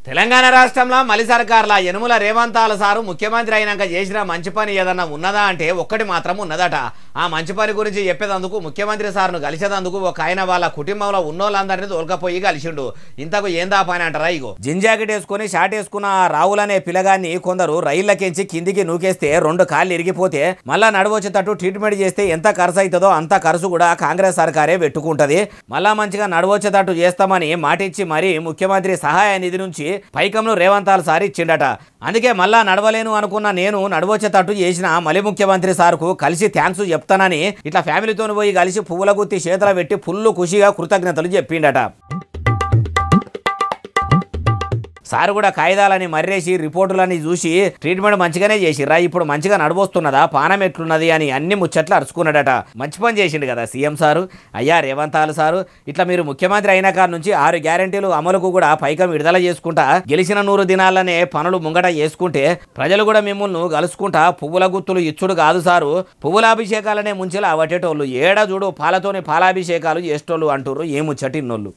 తెలంగాణ రాష్ట్రంలో మలి సర్కార్ల యనుమల రేవంతాల సారు ముఖ్యమంత్రి అయినాక చేసిన మంచి పని ఏదన్నా ఉన్నదా అంటే ఒక్కటి మాత్రం ఉన్నదట. ఆ మంచి పని గురించి చెప్పేదందుకు ముఖ్యమంత్రి సార్ను కలిసేదందుకు ఒక ఆయన వాళ్ళ కుటుంబంలో ఉన్నోళ్ళందరినీ తోలుకపోయి కలిసిండు. ఇంతకు ఏందా పని అంటారా? ఇగో జింజాకెట్ వేసుకుని షాట్ వేసుకున్న రాహుల్ అనే పిల్లగాన్ని కొందరు రైళ్లకెంచి కిందికి నూకేస్తే 2 కాళ్ళు ఇరిగిపోతే మళ్ళా నడవచ్చేటట్టు ట్రీట్మెంట్ చేస్తే ఎంత ఖర్చు అవుతుందో అంత ఖర్చు కూడా కాంగ్రెస్ సర్కారే పెట్టుకుంటది. మళ్ళా మంచిగా నడవచ్చేటట్టు చేస్తామని మాటిచ్చి మరీ ముఖ్యమంత్రి సహాయ నిధి నుంచి పైకంలో రేవంతాల సార్ ఇచ్చిండట. అందుకే మళ్ళా నడవలేను అనుకున్న నేను నడవచ్చేటట్టు చేసిన మలి ముఖ్యమంత్రి సార్కు కలిసి థ్యాంక్స్ చెప్తానని ఇట్లా ఫ్యామిలీతో పోయి కలిసి పువ్వుల గుత్తి చేతుల పెట్టి ఫుల్లు ఖుషిగా కృతజ్ఞతలు చెప్పిండట. సార్ కూడా కాయిదాలని మర్రేసి రిపోర్టులని చూసి ట్రీట్మెంట్ మంచిగానే చేసిర్రా, ఇప్పుడు మంచిగా నడవస్తున్నదా, పానం ఎట్లున్నది అని అన్ని ముచ్చట్లు అరుచుకున్నాడట. మంచి పని చేసిండు కదా సీఎం సారు. అయ్యా రేవంతాలు సారు, ఇట్లా మీరు ముఖ్యమంత్రి అయిన కాడ నుంచి 6 గ్యారెంటీలు అమలుకు కూడా పైకం విడుదల చేసుకుంటా గెలిచిన 100 దినాలనే పనులు ముంగట చేసుకుంటే ప్రజలు కూడా మిమ్మల్ని కలుసుకుంటా పువ్వుల గుత్తులు ఇచ్చుడు కాదు సారు, పువ్వులాభిషేకాలనే ముంచెలా అవటేటోళ్ళు ఏడ చూడు పాలతోని పాలాభిషేకాలు చేసేటోళ్ళు అంటారు. ఏ ముచ్చటిన్నోళ్ళు.